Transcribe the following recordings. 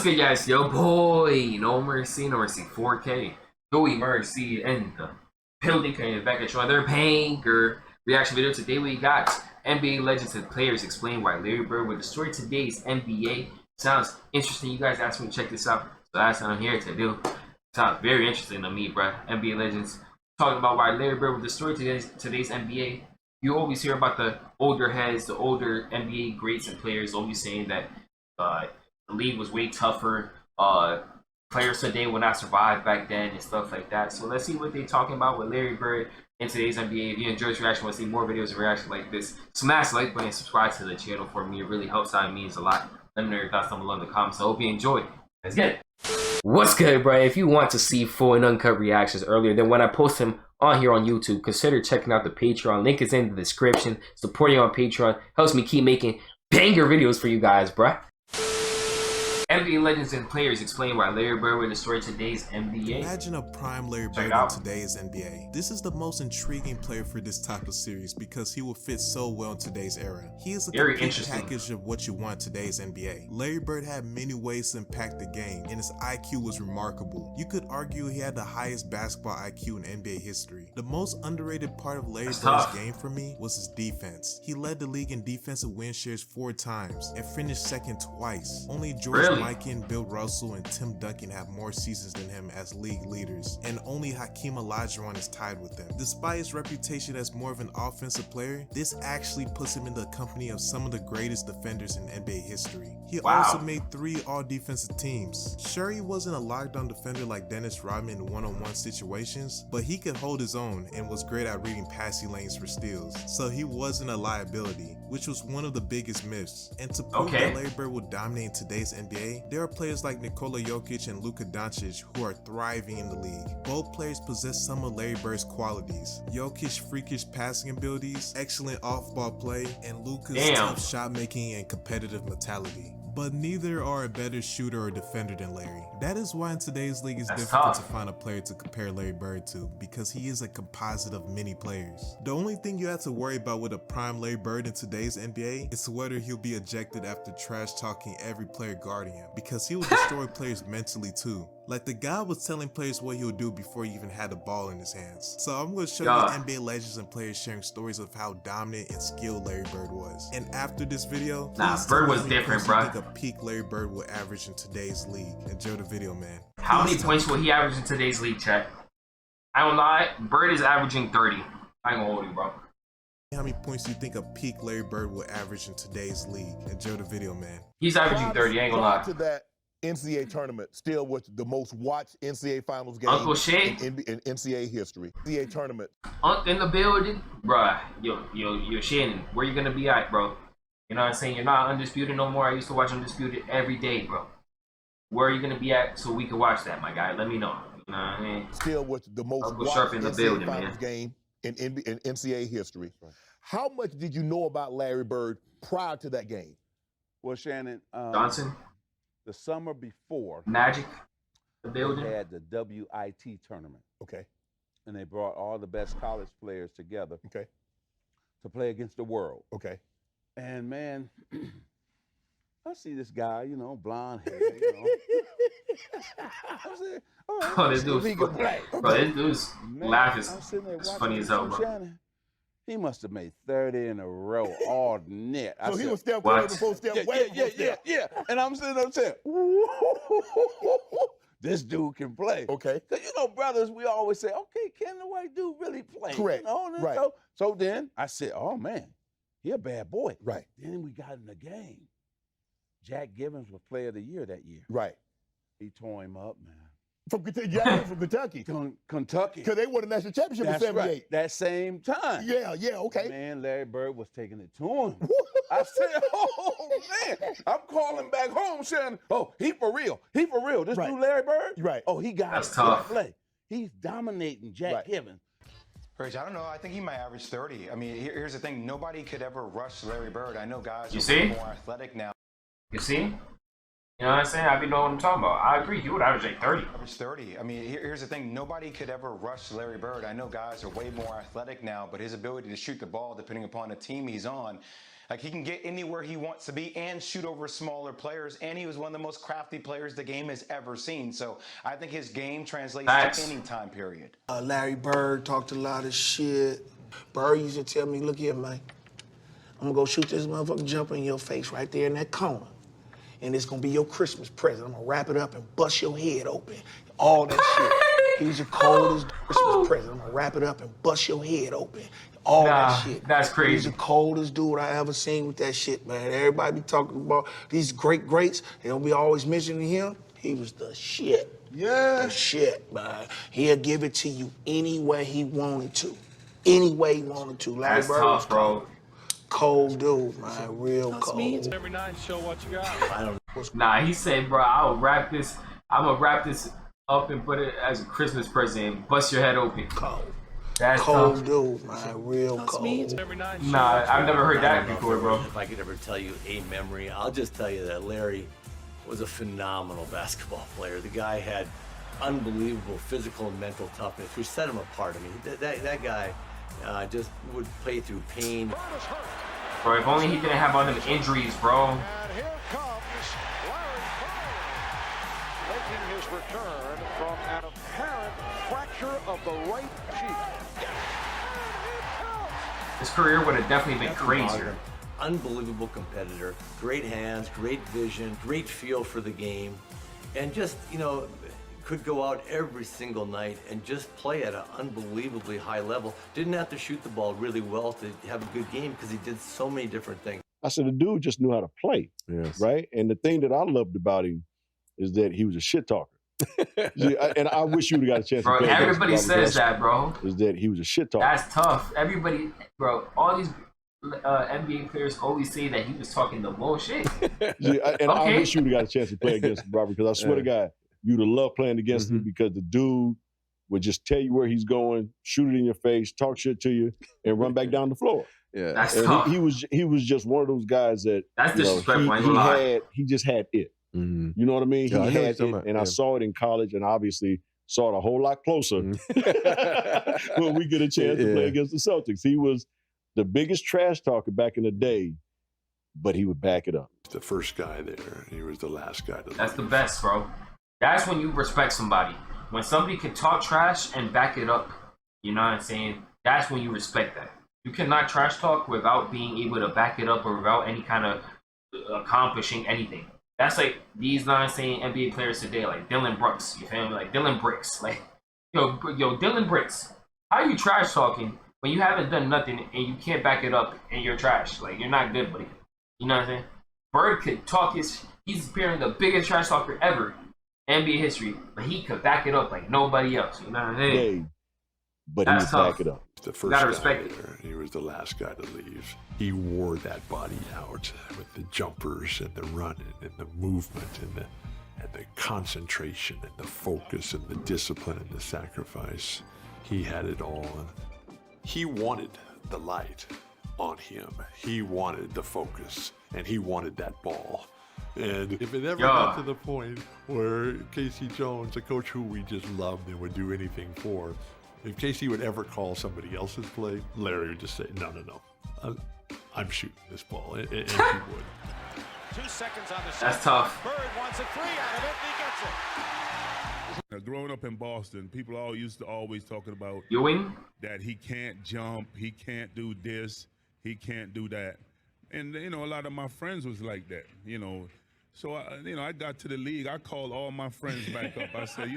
good, guys? Yo, boy, no mercy 4K. Joey Mercy and the building coming back at you another banger reaction video. Today we got NBA legends and players explain why Larry Bird would destroy today's NBA. Sounds interesting. You guys asked me to check this out, so that's what I'm here to do. Sounds very interesting to me, bro. NBA legends talking about why Larry Bird would destroy today's NBA. You always hear about the older heads, the older NBA greats and players always saying that the league was way tougher. Players today would not survive back then and stuff like that. So let's see what they're talking about with Larry Bird in today's NBA. If you enjoyed this reaction, want to see more videos and reaction like this, smash the like button and subscribe to the channel for me. It really helps out. It means a lot. Let me know your thoughts down below in the comments. I hope you enjoyed. Let's get it. What's good, bro? If you want to see full and uncut reactions earlier than when I post them on here on YouTube, consider checking out the Patreon. Link is in the description. Supporting on Patreon helps me keep making banger videos for you guys, bro. NBA legends and players explain why Larry Bird would destroy today's NBA. Imagine a prime Larry Bird in today's NBA. This is the most intriguing player for this type of series because he will fit so well in today's era. He is a complete package of what you want in today's NBA. Larry Bird had many ways to impact the game, and his IQ was remarkable. You could argue he had the highest basketball IQ in NBA history. The most underrated part of Larry Bird's game for me was his defense. He led the league in defensive win shares 4 times and finished second twice. Only George Mikan, Bill Russell, and Tim Duncan have more seasons than him as league leaders, and only Hakeem Olajuwon is tied with them. Despite his reputation as more of an offensive player, this actually puts him in the company of some of the greatest defenders in NBA history. He also made 3 all-defensive teams. Sure, he wasn't a lockdown defender like Dennis Rodman in one-on-one situations, but he could hold his own and was great at reading passing lanes for steals, so he wasn't a liability, which was one of the biggest myths. And to prove that Larry Bird will dominate today's NBA, there are players like Nikola Jokic and Luka Doncic who are thriving in the league. Both players possess some of Larry Bird's qualities. Jokic's freakish passing abilities, excellent off-ball play, and Luka's tough shot making and competitive mentality. But neither are a better shooter or defender than Larry. That is why in today's league it's difficult to find a player to compare Larry Bird to, because he is a composite of many players. The only thing you have to worry about with a prime Larry Bird in today's NBA is whether he'll be ejected after trash talking every player guarding him, because he will destroy players mentally too. Like the guy was telling players what he would do before he even had the ball in his hands. So I'm going to show you NBA legends and players sharing stories of how dominant and skilled Larry Bird was. And after this video, Bird was different, bro. Think a peak Larry Bird will average in today's league. Enjoy the video, man. How many points will he average in today's league, chat? I don't lie, Bird is averaging 30. I ain't gonna hold you, bro. How many points do you think a peak Larry Bird will average in today's league? Enjoy the video, man. He's averaging 30, I ain't gonna lie. To that NCAA tournament, still was the most watched NCAA finals game Uncle Shay in NCAA history. NCAA tournament. In the building, bruh. Yo, Shannon, where you gonna be at, bro? You know what I'm saying? You're not Undisputed no more. I used to watch Undisputed every day, bro. Where are you gonna be at so we can watch that, my guy? Let me know. You know what I mean? Still was the most watched NCAA finals game in NCAA history. Right. How much did you know about Larry Bird prior to that game? Well, Shannon, Johnson, the summer before, Magic, the building, they had the WIT tournament. Okay. And they brought all the best college players together. Okay. To play against the world. Okay. And man, I see this guy, you know, blonde hair, you know. I said, all right, oh, this dude's play. Bro, this dude's laugh is funny as hell, bro. Shannon, he must have made 30 in a row all net. So he was step way before step way. Yeah. And I'm sitting there saying, this dude can play. Okay. Because, you know, brothers, we always say, okay, can the white dude really play? Correct. You know? Right. So then I said, oh, man, he a bad boy. Right. Then we got in the game. Jack Givens was player of the year that year. Right. He tore him up, man. From Kentucky. Kentucky. Because they won the national championship in '78. Right. That same time. Yeah, okay. Man, Larry Bird was taking it to him. I said, oh, man. I'm calling back home saying, oh, he for real. He for real. This dude, Larry Bird? Right. Oh, he got That's tough. Play. He's dominating Jack Givens. Rich, I don't know. I think he might average 30. I mean, here's the thing. Nobody could ever rush Larry Bird. I know guys are more athletic now. You see? You know what I'm saying? I be knowing what I'm talking about. I agree. He would average like 30. Average 30. I mean, here's the thing. Nobody could ever rush Larry Bird. I know guys are way more athletic now, but his ability to shoot the ball, depending upon the team he's on, Like, he can get anywhere he wants to be and shoot over smaller players, and he was one of the most crafty players the game has ever seen. So I think his game translates to any time period. Larry Bird talked a lot of shit. Bird used to tell me, look here, man, I'm gonna go shoot this motherfucking jumper in your face right there in that corner. And it's gonna be your Christmas present. I'm gonna wrap it up and bust your head open. All that shit. He's the coldest Christmas present. I'm gonna wrap it up and bust your head open. All that shit. That's crazy. He's the coldest dude I ever seen with that shit, man. Everybody be talking about these greats. They don't be always mentioning him. He was the shit. Yeah. The shit, man. He'll give it to you any way he wanted to. Any way he wanted to. Larry That's Bird was tough, bro. Cold dude, man. Real cold. Every night, show what you got. Nah, he said, bro, I'm gonna wrap this up and put it as a Christmas present and bust your head open. Cold. That's cold tough. Dude, man. Real cold. Every night, Nah, I've never heard that before, bro. If I could ever tell you a memory, I'll just tell you that Larry was a phenomenal basketball player. The guy had unbelievable physical and mental toughness, which set him apart. I mean, that guy just would play through pain. Bro, if only he didn't have all them injuries, bro. And here comes Larry Bird, making his return from an apparent fracture of the right cheek. His career would have definitely been crazier. Unbelievable competitor, great hands, great vision, great feel for the game, and just, you know, could go out every single night and just play at an unbelievably high level. Didn't have to shoot the ball really well to have a good game because he did so many different things. I said the dude just knew how to play, right? And the thing that I loved about him is that he was a shit talker. And I wish you would have got a chance Bro, to play everybody says that, bro. Is that he was a shit talker. That's tough. Everybody, bro, all these NBA players always say that he was talking the bullshit. I wish you would have got a chance to play against him, Robert, because I swear to God, you'd have loved playing against him because the dude would just tell you where he's going, shoot it in your face, talk shit to you, and run back down the floor. Yeah, that's tough. He was just one of those guys that he just had it. You know what I mean? Yeah, he had it, and I saw it in college, and obviously saw it a whole lot closer when we get a chance to play against the Celtics. He was the biggest trash talker back in the day, but he would back it up. The first guy there, he was the last guy to leave. That's the best, bro. That's when you respect somebody. When somebody can talk trash and back it up, you know what I'm saying? That's when you respect that. You cannot trash talk without being able to back it up or without any kind of accomplishing anything. That's like these non-saying NBA players today, like Dylan Brooks. You feel me? Like Dylan Bricks. Like, yo, Dylan Bricks. How are you trash talking when you haven't done nothing and you can't back it up and you're trash? Like, you're not good, buddy. You know what I'm saying? Bird could talk he's appearing the biggest trash talker ever in NBA history, but he could back it up like nobody else. You know what I'm saying? But he would back it up. The first guy there, he was the last guy to leave. He wore that body out with the jumpers and the running and the movement and the concentration and the focus and the discipline and the sacrifice. He had it all. He wanted the light on him. He wanted the focus, and he wanted that ball. And if it ever got to the point where Casey Jones, a coach who we just loved and would do anything for, if Casey would ever call somebody else's play, Larry would just say, no, I'm shooting this ball, and he would. 2 seconds on the shot. That's tough. Bird wants a three out of it, and he gets it. Now, growing up in Boston, people all used to always talking about Ewing, that he can't jump, he can't do this, he can't do that. And, you know, a lot of my friends was like that, you know. So, I got to the league. I called all my friends back up. I said,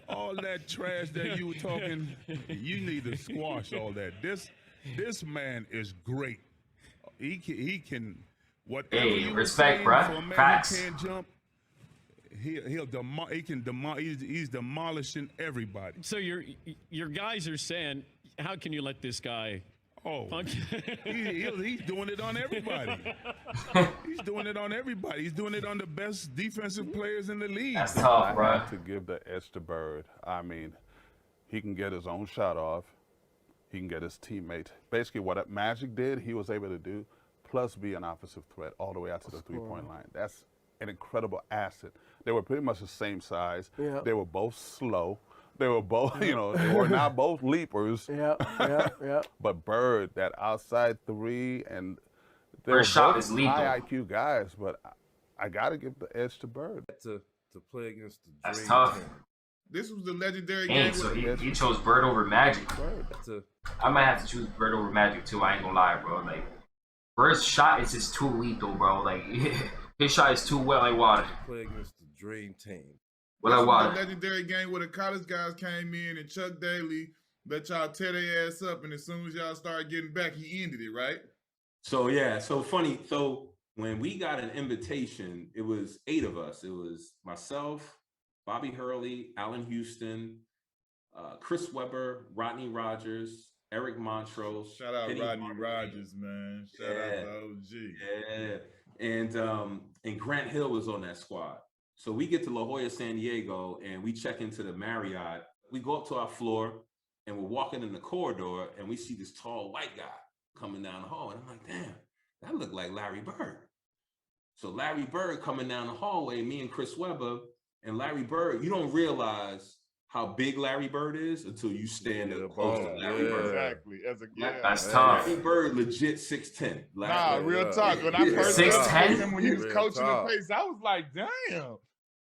all that trash that you were talking, you need to squash all that. This man is great. He can whatever you respect, bro. Facts. He can't jump. He's demolishing everybody. So your guys are saying, how can you let this guy? Oh, he's doing it on everybody. He's doing it on everybody. He's doing it on the best defensive players in the league. That's tough, bro. I have to give the edge to Bird. I mean, he can get his own shot off. He can get his teammate. Basically, what Magic did, he was able to do, plus be an offensive threat all the way out to the three-point line. That's an incredible asset. They were pretty much the same size. Yeah. They were both slow. They were both, they were not both leapers. Yeah. But Bird, that outside three and First shot is lethal. High IQ guys, but I got to give the edge to Bird. To play against the That's Dream tough. Team. This was the legendary Dang, game. so he chose Bird over Magic. I might have to choose Bird over Magic too. I ain't gonna lie, bro. Like Bird's shot is just too lethal, bro. Like his shot is too well like water. Play against the Dream Team. Well, like water. The legendary game where the college guys came in and Chuck Daly let y'all tear their ass up, and as soon as y'all started getting back, he ended it, right? So yeah, so funny. So when we got an invitation, it was 8 of us. It was myself, Bobby Hurley, Allen Houston, Chris Webber, Rodney Rogers, Eric Montrose. Shout out Rodney Rogers, man. Shout out to OG. Yeah. And Grant Hill was on that squad. So we get to La Jolla, San Diego, and we check into the Marriott. We go up to our floor, and we're walking in the corridor, and we see this tall white guy coming down the hall. And I'm like, damn, that looked like Larry Bird. So Larry Bird coming down the hallway, me and Chris Webber, and Larry Bird, you don't realize how big Larry Bird is until you stand up close to Larry Bird. Exactly. That's tough. Larry Bird legit 6'10". Nah, real talk. When I first saw him when he was coaching the pace, I was like, damn.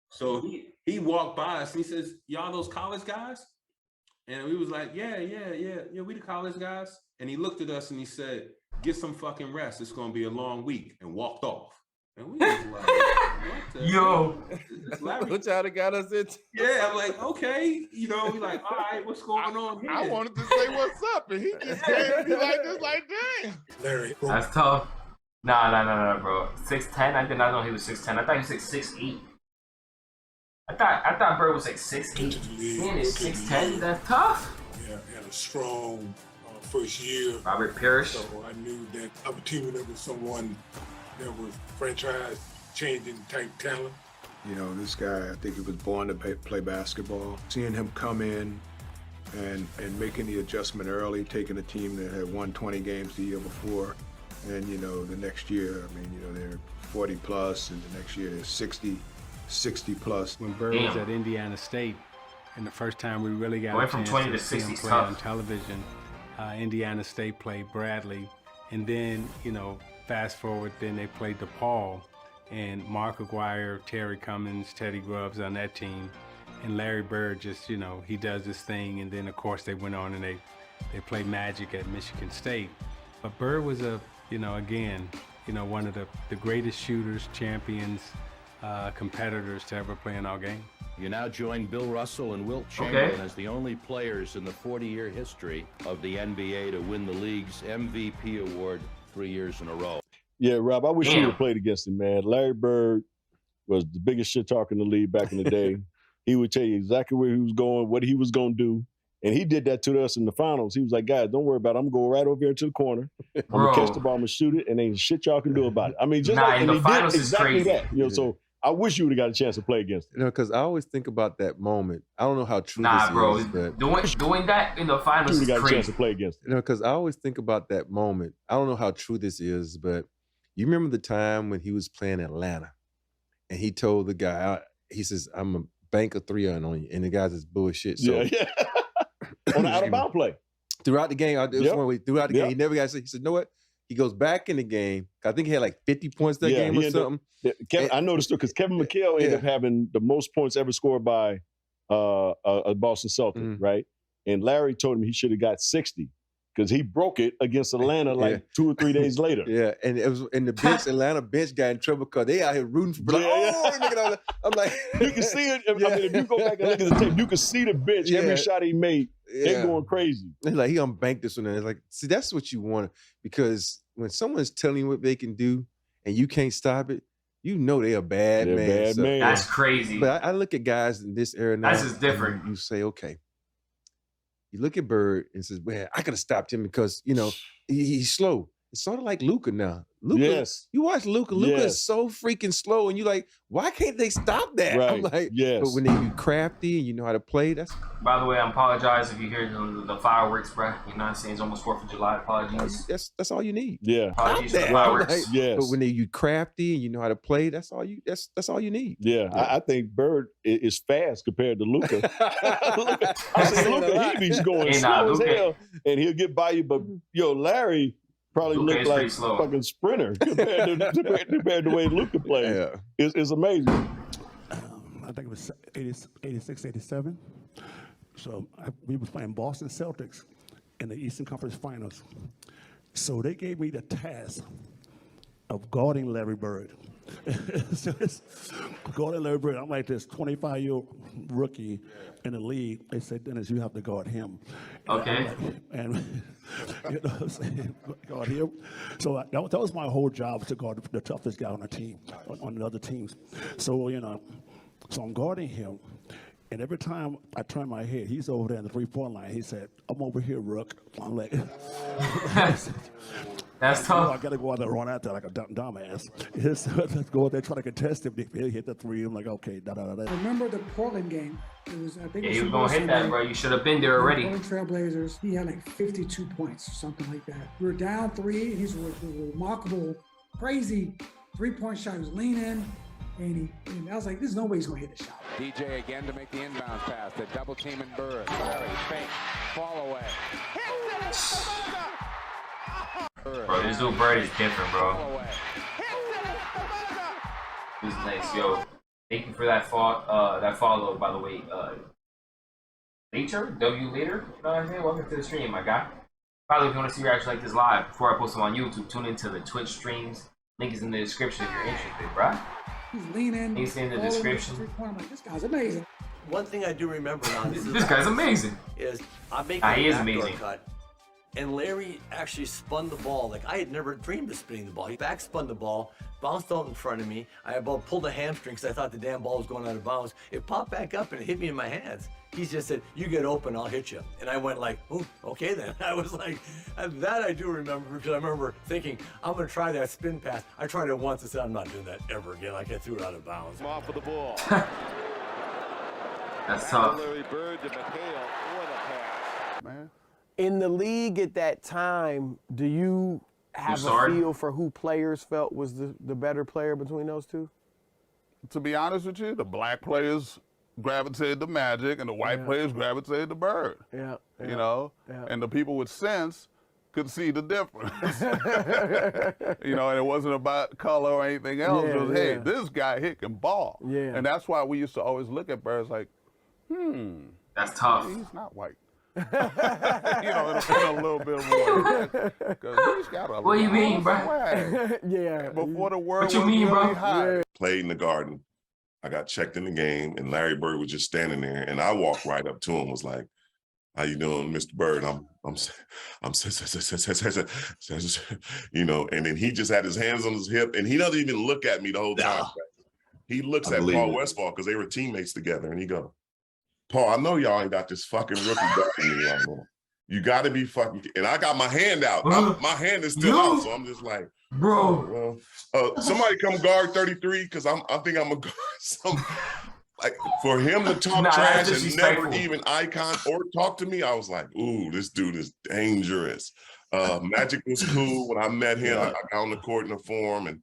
So he walked by us and he says, y'all those college guys? And we was like, yeah, we the college guys. And he looked at us and he said, get some fucking rest. It's going to be a long week, and walked off. And we was like, what the yo, what y'all got us into? Yeah, I'm like, okay. You know, we like, all right, what's going on here? I wanted to say what's up, and he just came to me like this, like, damn. Larry. That's tough. Nah, bro. 6'10"? I did not know he was 6'10". I thought he was like 6'8". I thought Bird was like 6'8". Man, is 6'10"? That's tough. Yeah, had a strong first year. Robert Parrish. So I knew that I was teaming up with someone that was franchise changing type talent. You know, this guy, I think he was born to play basketball. Seeing him come in and making the adjustment early, taking a team that had won 20 games the year before, and you know, the next year, I mean, you know, they're 40 plus, and the next year they're 60 plus. When Bird was at Indiana State, and the first time we really got a chance to see him play on television, Indiana State played Bradley, and then, you know, fast forward, then they played DePaul, and Mark Aguirre, Terry Cummins, Teddy Grubbs on that team, and Larry Bird just, you know, he does this thing, and then of course they went on and they played Magic at Michigan State. But Bird was you know, again, you know, one of the greatest shooters, champions, competitors to ever play in our game. You now join Bill Russell and Wilt Chamberlain as the only players in the 40-year history of the NBA to win the league's MVP award 3 years in a row. Yeah, Rob, I wish you would have played against him, man. Larry Bird was the biggest shit talker in the league back in the day. He would tell you exactly where he was going, what he was going to do. And he did that to us in the finals. He was like, guys, don't worry about it. I'm going to go right over here to the corner. I'm going to catch the ball, I'm going to shoot it, and ain't shit y'all can do about it. I mean, just like, and he did exactly that. You know, so I wish you would have got a chance to play against him. You know, because I always think about that moment. I don't know how true this is, but doing that in the finals is got crazy. A chance to play against him. You know, because I always think about that moment. I don't know how true this is, but you remember the time when he was playing Atlanta, and he told the guy, he says, "I'm a bank of 3 on you," and the guy says, "Bullshit." So, yeah. On the out of bound play throughout the game, throughout the game, he never got. He said, "You know what?" He goes back in the game. I think he had like 50 points that game or something. I noticed because Kevin McHale ended up having the most points ever scored by a Boston Celtic, right? And Larry told him he should have got 60 because he broke it against Atlanta like 2 or 3 days later. Yeah, and it was in the bench. Atlanta bench got in trouble because they out here rooting for. I'm like, you can see it. I mean, if you go back and look at the tape, you can see the bench. Every shot he made, they're going crazy. They're like, he unbanked this one. And it's like, see, that's what you want, because when someone's telling you what they can do and you can't stop it, you know they're a bad man. That's crazy. But I look at guys in this era now. That's just different. You say, okay. You look at Bird and says, "Man, I could have stopped him because, you know, he's slow." It's sort of like Luka now. Luka, you watch Luka. Luka is so freaking slow, and you're like, why can't they stop that? Right. I'm like, but when they be crafty and you know how to play, that's. By the way, I apologize if you hear the fireworks, bro. You know what I'm saying? It's almost 4th of July. Apologies. That's all you need. Yeah. Apologies for the fireworks. But when you crafty and you know how to play, that's all you need. Yeah. I think Bird is fast compared to Luka. I say Luka, he be going slow as hell, and he'll get by you. But Larry, probably Luka looked like a fucking sprinter compared to the way Luka played. Yeah. It's amazing. I think it was 86, 87. So we was playing Boston Celtics in the Eastern Conference Finals. So they gave me the task of guarding Larry Bird. So guarding Larry Bird, I'm like this 25-year-old rookie in the league. They said, Dennis, you have to guard him. Okay. And you know what I'm saying? Guard him. So that was my whole job, to guard the toughest guy on the team, on the other teams. So, you know, so I'm guarding him. And every time I turn my head, he's over there in the 3-point line. He said, I'm over here, Rook. I'm like, that's tough. I got to go out there and run out there like a dumbass. Let's go out there, try to contest him. If he hit the three, I'm like, okay, da-da-da-da. Remember the Portland game? It was, I think Yeah, he was going to hit that, bro. You should have been there already. Portland Trailblazers, he had like 52 points or something like that. We were down 3, and he's a remarkable, crazy 3-point shot. He was leaning. And I was like, there's no way he's going to hit the shot. DJ again to make the inbound pass. The double team and Bird. Larry, fake, fall away. Bro, this dude Bird is different, bro. This is nice, yo. Thank you for that follow, by the way. Later, W later. You know what I'm saying? Welcome to the stream, my guy. By the way, if you want to see reaction like this live before I post them on YouTube, tune into the Twitch streams. Link is in the description if you're interested, bro. He's leaning. He's in the description. I'm like, this guy's amazing. One thing I do remember now, this guy's amazing. Is I'm making he a is backdoor amazing. cut, and Larry actually spun the ball. Like, I had never dreamed of spinning the ball. He back spun the ball, bounced out in front of me. I about pulled a hamstring because I thought the damn ball was going out of bounds. It popped back up and it hit me in my hands. He just said, you get open, I'll hit you. And I went like, oh, okay then. I was like, and that I do remember, because I remember thinking, I'm going to try that spin pass. I tried it once and said, I'm not doing that ever again. Like, I threw it out of bounds. Off of the ball. That's tough. Larry Bird to McHale. What a pass. Man. In the league at that time, do you have a feel for who players felt was the better player between those two? To be honest with you, the black players gravitated to Magic and the white players gravitated to Bird. Yeah. You know? Yeah. And the people with sense could see the difference. You know, and it wasn't about color or anything else. It was, hey, this guy can ball. Yeah. And that's why we used to always look at Bird like, that's tough. He's not white. You know, in a little bit more. Because he's got a what do you mean, bro? Yeah. Before the world what you was mean, really bro? high. Played in the Garden. I got checked in the game, and Larry Bird was just standing there, and I walked right up to him, was like, "How you doing, Mr. Bird?" You know, and then he just had his hands on his hip, and he doesn't even look at me the whole time. He looks at Paul Westphal because they were teammates together, and he go, "Paul, I know y'all ain't got this fucking rookie guarding me right now. You got to be fucking." And I got my hand out. My hand is still out, so I'm just like, bro. Well, somebody come guard 33 because I think I'm a guard. Like, for him to talk trash and never even icon or talk to me, I was like, ooh, this dude is dangerous. Magic was cool. When I met him, I got on the court in the form and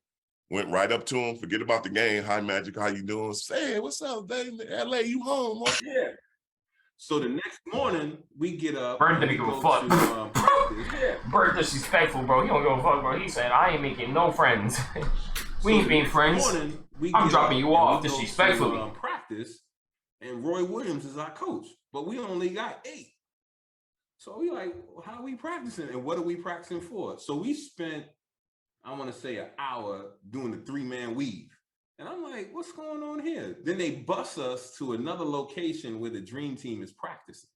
went right up to him. Forget about the game. Hi, Magic. How you doing? Say, hey, what's up, baby? LA, you home? Huh? Yeah. So the next morning, we get up. Bird didn't give a fuck. Bird disrespectful, bro. He don't give a fuck, bro. He said, I ain't making no friends. We ain't being friends. I'm dropping you off disrespectfully. Practice, and Roy Williams is our coach, but we only got 8. So we like, well, how are we practicing, and what are we practicing for? So we spent, I want to say, an hour doing the 3-man weave. And I'm like, what's going on here? Then they bus us to another location where the dream team is practicing.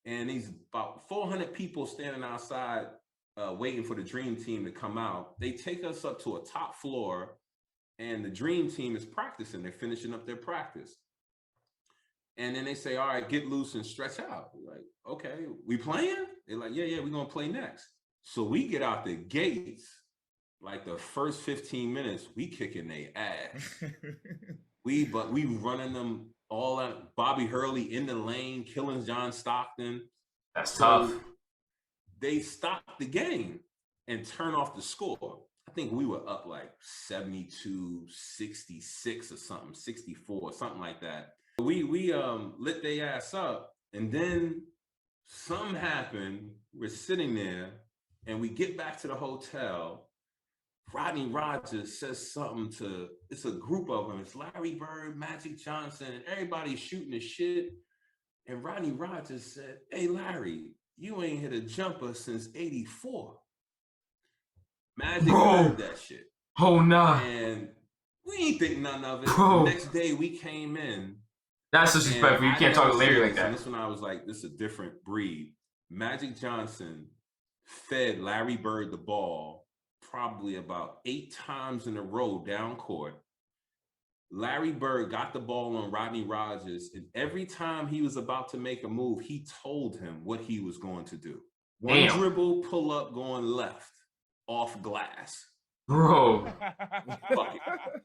And these about 400 people standing outside waiting for the dream team to come out. They take us up to a top floor, and the dream team is practicing. They're finishing up their practice. And then they say, all right, get loose and stretch out. We're like, okay, we playing? They're like, yeah, we're going to play next. So we get out the gates. Like the first 15 minutes, we kicking their ass. we running them all out. Bobby Hurley in the lane, killing John Stockton. That's tough. They stopped the game and turned off the score. I think we were up like 72, 66 or something, 64, something like that. We lit their ass up, and then something happened. We're sitting there, And we get back to the hotel. Rodney Rogers says something to, it's a group of them. It's Larry Bird, Magic Johnson, and everybody's shooting the shit. And Rodney Rogers said, hey, Larry, you ain't hit a jumper since 84. Magic heard that shit. Oh, nah. And we ain't think nothing of it. Bro. The next day we came in. That's disrespectful. You can't talk to Larry like that. And this one I was like, this is a different breed. Magic Johnson fed Larry Bird the ball probably about 8 times in a row down court. Larry Bird got the ball on Rodney Rogers, and every time he was about to make a move, he told him what he was going to do. One dribble, pull up, going left, off glass. Bro. Fuck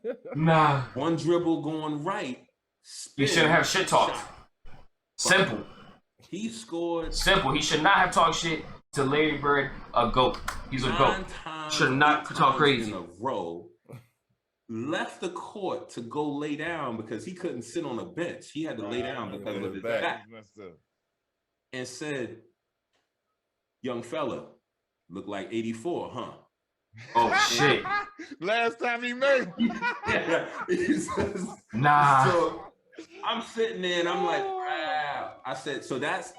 it. Nah. One dribble, going right. Spin, You shouldn't have shit talked. shot. Simple. He scored. Simple. He should not have talked shit to Larry Bird, a GOAT. He's a GOAT. Should not talk crazy. In a row, left the court to go lay down because he couldn't sit on a bench. He had to lay down because of his back. And said, young fella, look like 84, huh? Oh, shit. Last time he made. Nah. So I'm sitting there and I'm like, wow. I said, so that's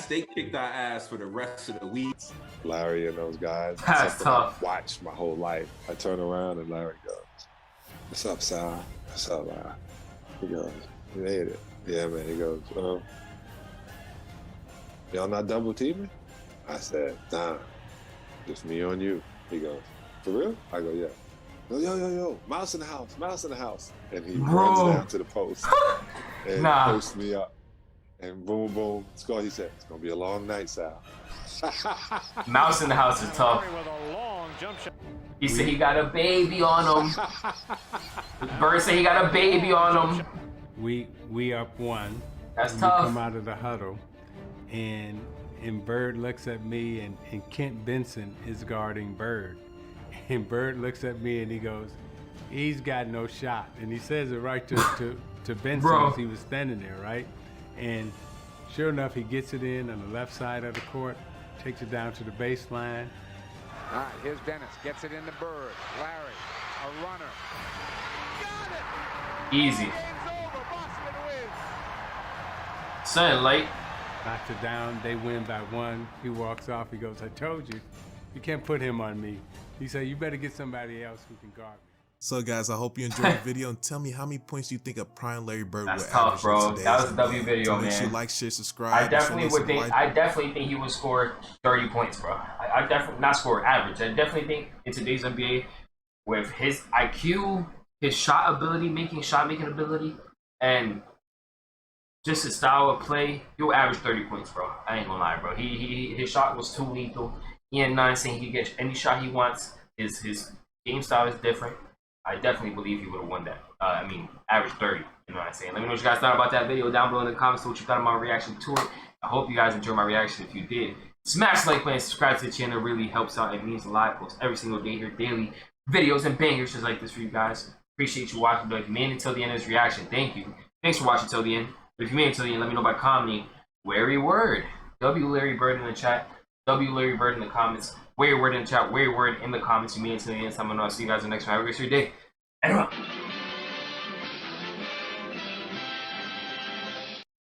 they kicked our ass for the rest of the week. Larry and those guys. That's tough. I've watched my whole life. I turn around and Larry goes, "What's up, Sal? What's up, Larry?" He goes, "You hate it." Yeah, man. He goes, "Y'all not double teaming?" I said, "Nah, just me on you." He goes, "For real?" I go, "Yeah." Yo, mouse in the house, mouse in the house. And he runs down to the post and posts me up. And boom, boom, score. He said, "It's gonna be a long night, Sal." Mouse in the house is tough. He said he got a baby on him. Bird said he got a baby on him. We up one. That's we tough. Come out of the huddle, and Bird looks at me, and Kent Benson is guarding Bird. And Bird looks at me and he goes, "He's got no shot." And he says it right to Benson as he was standing there, right? And sure enough, he gets it in on the left side of the court, takes it down to the baseline. All right, here's Dennis, gets it into Bird. Larry, a runner. Easy. Something late. Knocks it down, they win by 1. He walks off, he goes, "I told you, you can't put him on me." He said, "You better get somebody else who can guard me." So guys, I hope you enjoyed the video and tell me how many points you think a prime Larry Bird would That's average tough, bro. in today's That was a NBA. W video, So make man. sure you like, share, subscribe. I definitely think he would score 30 points, bro. I definitely not score average. I definitely think in today's NBA, with his IQ, his shot ability, shot making ability, and just his style of play, he'll average 30 points, bro. I ain't gonna lie, bro. His shot was too lethal. He had 9 saying he can get any shot he wants. His game style is different. I definitely believe he would have won that. Average 30. You know what I'm saying? Let me know what you guys thought about that video down below in the comments. What you thought of my reaction to it. I hope you guys enjoyed my reaction. If you did, smash the like button, subscribe to the channel. It really helps out. It means a lot. I post every single day here, daily videos and bangers just like this for you guys. Appreciate you watching. But if you made it until the end of this reaction, thank you. Thanks for watching till the end. But if you made it until the end, let me know by commenting wary word. W Larry Bird in the chat. W Larry Bird in the comments. Wary word in the chat. Wary word in the comments. You made it until the end. So I'm gonna see you guys in the next one. Have a great day. And